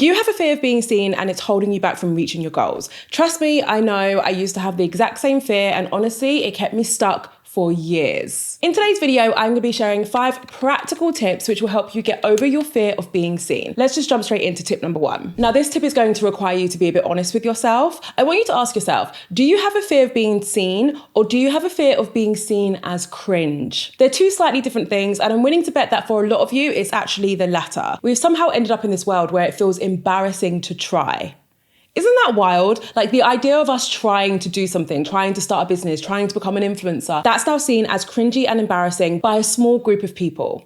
You have a fear of being seen and it's holding you back from reaching your goals. Trust me, I know, I used to have the exact same fear and honestly, it kept me stuck for years. In today's video, I'm gonna be sharing 5 practical tips which will help you get over your fear of being seen. Let's just jump straight into tip number 1. Now, this tip is going to require you to be a bit honest with yourself. I want you to ask yourself, do you have a fear of being seen or do you have a fear of being seen as cringe? They're two slightly different things and I'm willing to bet that for a lot of you, it's actually the latter. We've somehow ended up in this world where it feels embarrassing to try. Isn't that wild? Like the idea of us trying to do something, trying to start a business, trying to become an influencer, that's now seen as cringy and embarrassing by a small group of people.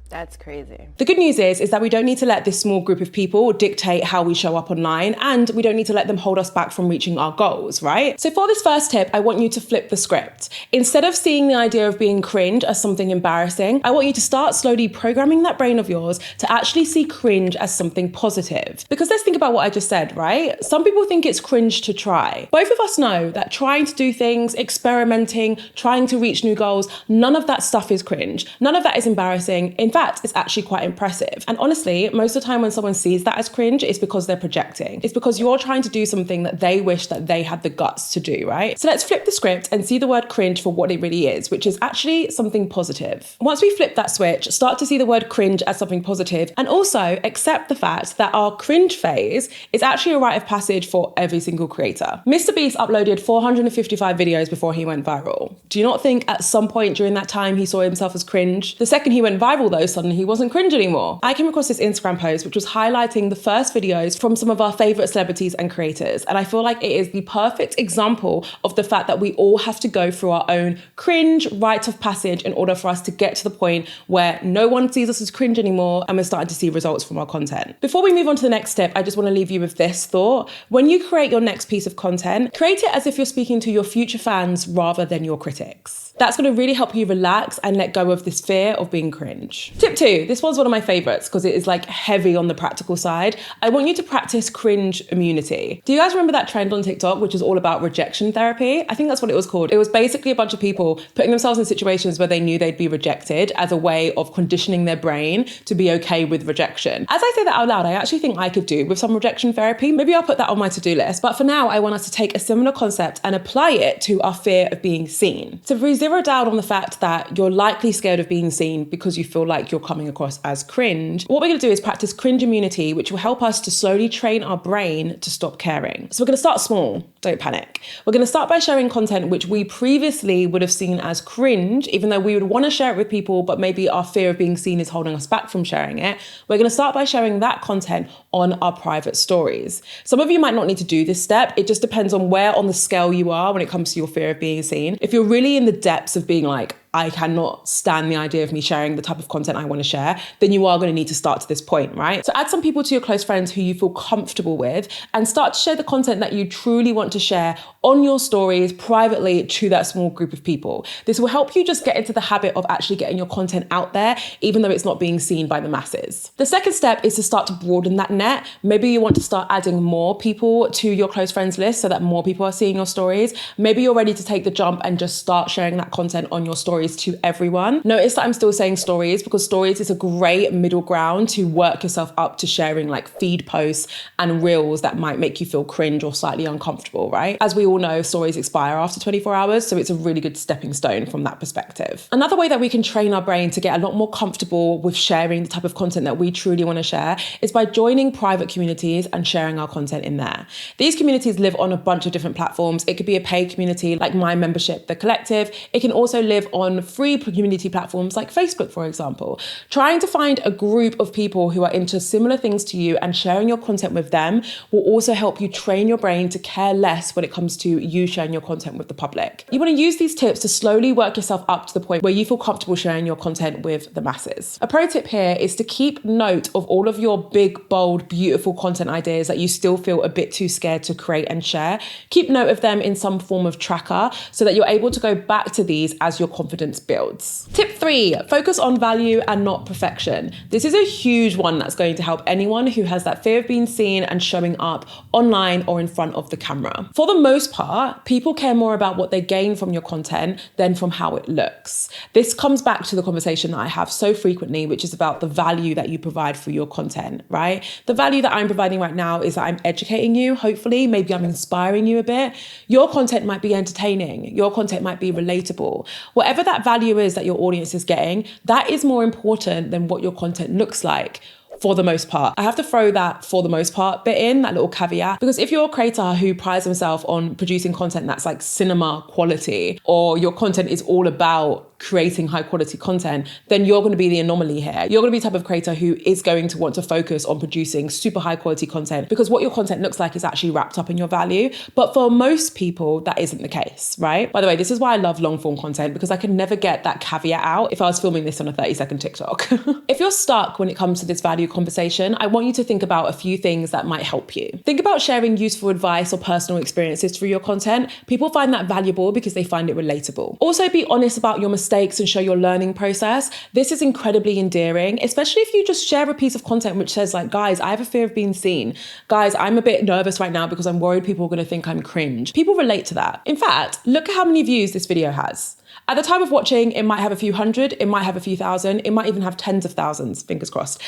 That's crazy. The good news is that we don't need to let this small group of people dictate how we show up online, and we don't need to let them hold us back from reaching our goals, right? So for this first tip, I want you to flip the script. Instead of seeing the idea of being cringe as something embarrassing, I want you to start slowly programming that brain of yours to actually see cringe as something positive. Because let's think about what I just said, right? Some people think it's cringe to try. Both of us know that trying to do things, experimenting, trying to reach new goals, none of that stuff is cringe. None of that is embarrassing. In fact, it's actually quite impressive. And honestly, most of the time when someone sees that as cringe, it's because they're projecting. It's because you're trying to do something that they wish that they had the guts to do, right? So let's flip the script and see the word cringe for what it really is, which is actually something positive. Once we flip that switch, start to see the word cringe as something positive and also accept the fact that our cringe phase is actually a rite of passage for every single creator. Mr. Beast uploaded 455 videos before he went viral. Do you not think at some point during that time he saw himself as cringe? The second he went viral though, suddenly he wasn't cringe anymore. I came across this Instagram post which was highlighting the first videos from some of our favorite celebrities and creators. And I feel like it is the perfect example of the fact that we all have to go through our own cringe rite of passage in order for us to get to the point where no one sees us as cringe anymore and we're starting to see results from our content. Before we move on to the next step, I just want to leave you with this thought. When you create your next piece of content, create it as if you're speaking to your future fans rather than your critics. That's going to really help you relax and let go of this fear of being cringe. Tip 2, this one's one of my favorites because it is like heavy on the practical side. I want you to practice cringe immunity. Do you guys remember that trend on TikTok, which was all about rejection therapy? I think that's what it was called. It was basically a bunch of people putting themselves in situations where they knew they'd be rejected as a way of conditioning their brain to be okay with rejection. As I say that out loud, I actually think I could do with some rejection therapy. Maybe I'll put that on my to-do list. But for now, I want us to take a similar concept and apply it to our fear of being seen. So we zero doubt on the fact that you're likely scared of being seen because you feel like you're coming across as cringe. What we're going to do is practice cringe immunity, which will help us to slowly train our brain to stop caring. So we're going to start small. Don't panic. We're going to start by sharing content which we previously would have seen as cringe, even though we would want to share it with people, but maybe our fear of being seen is holding us back from sharing it. We're going to start by sharing that content on our private stories. Some of you might not need to do this step. It just depends on where on the scale you are when it comes to your fear of being seen. If you're really in the depths of being like, I cannot stand the idea of me sharing the type of content I want to share, then you are going to need to start to this point, right? So add some people to your close friends who you feel comfortable with and start to share the content that you truly want to share on your stories privately to that small group of people. This will help you just get into the habit of actually getting your content out there, even though it's not being seen by the masses. The second step is to start to broaden that net. Maybe you want to start adding more people to your close friends list so that more people are seeing your stories. Maybe you're ready to take the jump and just start sharing that content on your stories to everyone. Notice that I'm still saying stories because stories is a great middle ground to work yourself up to sharing like feed posts and reels that might make you feel cringe or slightly uncomfortable, right? As we all know, stories expire after 24 hours, so it's a really good stepping stone from that perspective. Another way that we can train our brain to get a lot more comfortable with sharing the type of content that we truly want to share is by joining private communities and sharing our content in there. These communities live on a bunch of different platforms. It could be a paid community like my membership, The Collective. It can also live on free community platforms like Facebook, for example. Trying to find a group of people who are into similar things to you and sharing your content with them will also help you train your brain to care less when it comes to you sharing your content with the public. You want to use these tips to slowly work yourself up to the point where you feel comfortable sharing your content with the masses. A pro tip here is to keep note of all of your big, bold, beautiful content ideas that you still feel a bit too scared to create and share. Keep note of them in some form of tracker so that you're able to go back to these as your confidence builds. Tip 3, focus on value and not perfection. This is a huge one that's going to help anyone who has that fear of being seen and showing up online or in front of the camera. For the most most part, people care more about what they gain from your content than from how it looks. This comes back to the conversation that I have so frequently, which is about the value that you provide for your content, right? The value that I'm providing right now is that I'm educating you, hopefully, maybe I'm inspiring you a bit. Your content might be entertaining. Your content might be relatable. Whatever that value is that your audience is getting, that is more important than what your content looks like. For the most part. I have to throw that "for the most part" bit in, that little caveat, because if you're a creator who prides himself on producing content that's like cinema quality, or your content is all about creating high quality content, then you're going to be the anomaly here. You're going to be the type of creator who is going to want to focus on producing super high quality content because what your content looks like is actually wrapped up in your value. But for most people, that isn't the case, right? By the way, this is why I love long form content, because I could never get that caveat out if I was filming this on a 30-second TikTok. If you're stuck when it comes to this value conversation, I want you to think about a few things that might help you. Think about sharing useful advice or personal experiences through your content. People find that valuable because they find it relatable. Also, be honest about your mistakes and show your learning process. This is incredibly endearing, especially if you just share a piece of content which says like, guys, I have a fear of being seen. Guys, I'm a bit nervous right now because I'm worried people are going to think I'm cringe. People relate to that. In fact, look at how many views this video has. At the time of watching, it might have a few hundred, it might have a few thousand, it might even have tens of thousands, fingers crossed.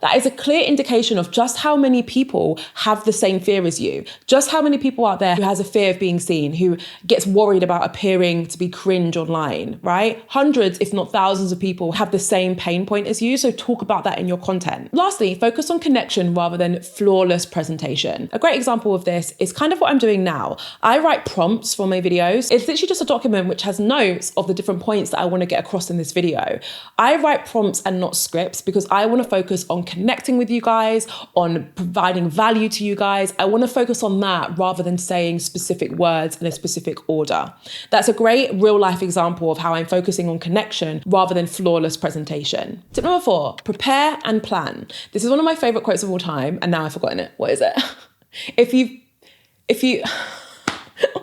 That is a clear indication of just how many people have the same fear as you. Just how many people out there who has a fear of being seen, who gets worried about appearing to be cringe online, right? Hundreds, if not thousands of people have the same pain point as you, so talk about that in your content. Lastly, focus on connection rather than flawless presentation. A great example of this is kind of what I'm doing now. I write prompts for my videos. It's literally just a document which has notes of the different points that I want to get across in this video. I write prompts and not scripts because I want to focus on connecting with you guys, on providing value to you guys. I want to focus on that rather than saying specific words in a specific order. That's a great real life example of how I'm focusing on connection rather than flawless presentation. Tip number 4, prepare and plan. This is one of my favorite quotes of all time, and now I've forgotten it. What is it? If you,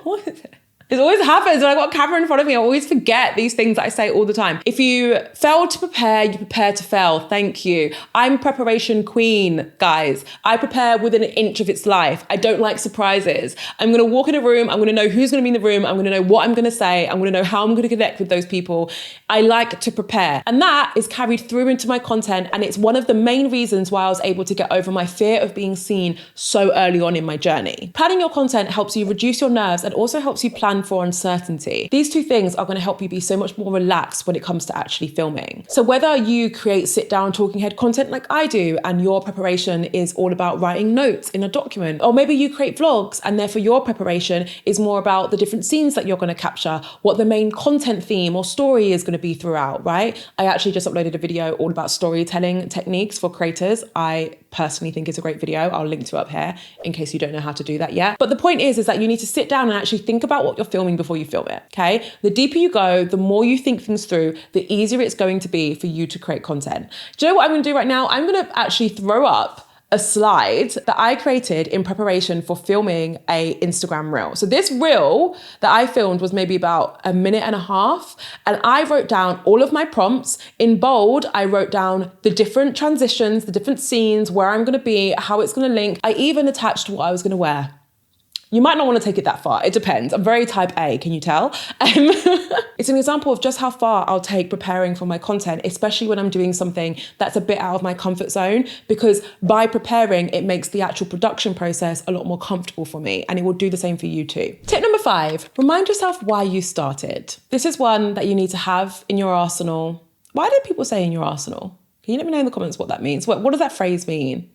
what is it? It always happens when I've got a camera in front of me. I always forget these things that I say all the time. If you fail to prepare, you prepare to fail. Thank you. I'm preparation queen, guys. I prepare within an inch of its life. I don't like surprises. I'm going to walk in a room. I'm going to know who's going to be in the room. I'm going to know what I'm going to say. I'm going to know how I'm going to connect with those people. I like to prepare. And that is carried through into my content. And it's one of the main reasons why I was able to get over my fear of being seen so early on in my journey. Planning your content helps you reduce your nerves and also helps you plan for uncertainty. These two things are going to help you be so much more relaxed when it comes to actually filming. So whether you create sit down talking head content like I do, and your preparation is all about writing notes in a document, or maybe you create vlogs and therefore your preparation is more about the different scenes that you're going to capture, what the main content theme or story is going to be throughout, right? I actually just uploaded a video all about storytelling techniques for creators. I personally think it's a great video. I'll link to it up here in case you don't know how to do that yet. But the point is that you need to sit down and actually think about what you're filming before you film it, okay? The deeper you go, the more you think things through, the easier it's going to be for you to create content. Do you know what I'm going to do right now? I'm going to actually throw up a slide that I created in preparation for filming a Instagram reel. So this reel that I filmed was maybe about a minute and a half, and I wrote down all of my prompts in bold. I wrote down the different transitions, the different scenes, where I'm going to be, how it's going to link. I even attached what I was going to wear. You might not want to take it that far. It depends. I'm very type A, can you tell? It's an example of just how far I'll take preparing for my content, especially when I'm doing something that's a bit out of my comfort zone, because by preparing, it makes the actual production process a lot more comfortable for me, and it will do the same for you too. Tip number 5, remind yourself why you started. This is one that you need to have in your arsenal. Why do people say in your arsenal? Can you let me know in the comments what that means? What does that phrase mean?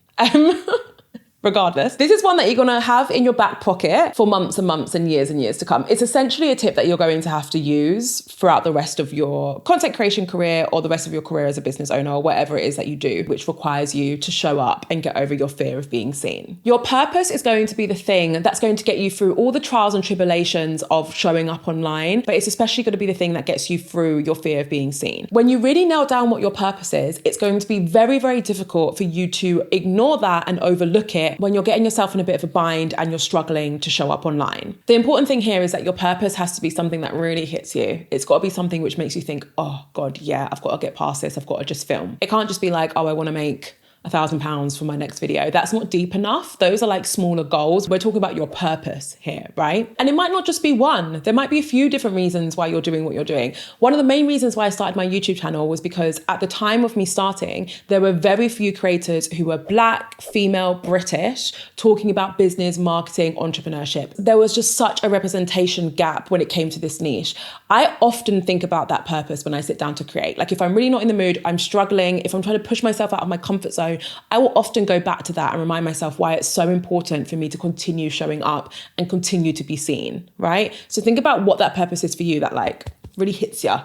Regardless, this is one that you're going to have in your back pocket for months and months and years to come. It's essentially a tip that you're going to have to use throughout the rest of your content creation career or the rest of your career as a business owner or whatever it is that you do, which requires you to show up and get over your fear of being seen. Your purpose is going to be the thing that's going to get you through all the trials and tribulations of showing up online, but it's especially going to be the thing that gets you through your fear of being seen. When you really nail down what your purpose is, it's going to be very, very difficult for you to ignore that and overlook it when you're getting yourself in a bit of a bind and you're struggling to show up online. The important thing here is that your purpose has to be something that really hits you. It's got to be something which makes you think, oh God, yeah, I've got to get past this. I've got to just film. It can't just be like, oh, I want to make £1,000 for my next video. That's not deep enough. Those are like smaller goals. We're talking about your purpose here, right? And it might not just be one. There might be a few different reasons why you're doing what you're doing. One of the main reasons why I started my YouTube channel was because at the time of me starting, there were very few creators who were Black, female, British, talking about business, marketing, entrepreneurship. There was just such a representation gap when it came to this niche. I often think about that purpose when I sit down to create. Like if I'm really not in the mood, I'm struggling, if I'm trying to push myself out of my comfort zone, I will often go back to that and remind myself why it's so important for me to continue showing up and continue to be seen, right? So think about what that purpose is for you that like really hits you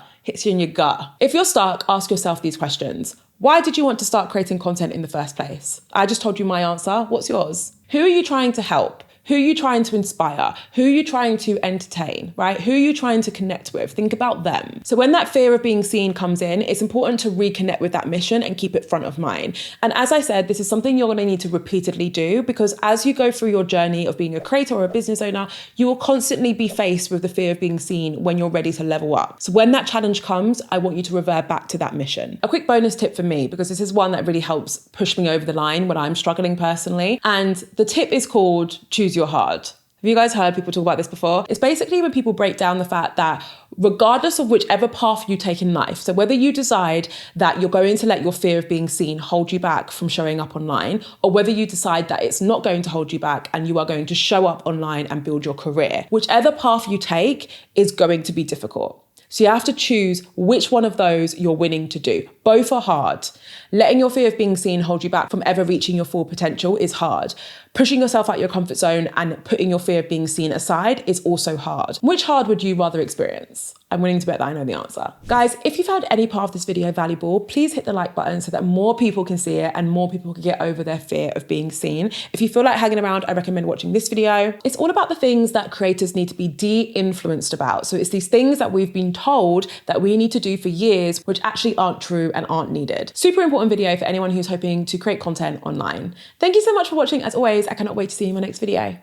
in your gut. If you're stuck, ask yourself these questions. Why did you want to start creating content in the first place? I just told you my answer. What's yours? Who are you trying to help? Who are you trying to inspire? Who are you trying to entertain, right? Who are you trying to connect with? Think about them. So when that fear of being seen comes in, it's important to reconnect with that mission and keep it front of mind. And as I said, this is something you're gonna need to repeatedly do because as you go through your journey of being a creator or a business owner, you will constantly be faced with the fear of being seen when you're ready to level up. So when that challenge comes, I want you to revert back to that mission. A quick bonus tip for me, because this is one that really helps push me over the line when I'm struggling personally. And the tip is called choose your heart. Have you guys heard people talk about this before? It's basically when people break down the fact that regardless of whichever path you take in life, so whether you decide that you're going to let your fear of being seen hold you back from showing up online, or whether you decide that it's not going to hold you back and you are going to show up online and build your career, whichever path you take is going to be difficult. So you have to choose which one of those you're willing to do. Both are hard. Letting your fear of being seen hold you back from ever reaching your full potential is hard. Pushing yourself out your comfort zone and putting your fear of being seen aside is also hard. Which hard would you rather experience? I'm willing to bet that I know the answer. Guys, if you found any part of this video valuable, please hit the like button so that more people can see it and more people can get over their fear of being seen. If you feel like hanging around, I recommend watching this video. It's all about the things that creators need to be de-influenced about. So it's these things that we've been told that we need to do for years, which actually aren't true and aren't needed. Super important video for anyone who's hoping to create content online. Thank you so much for watching. As always, I cannot wait to see you in my next video.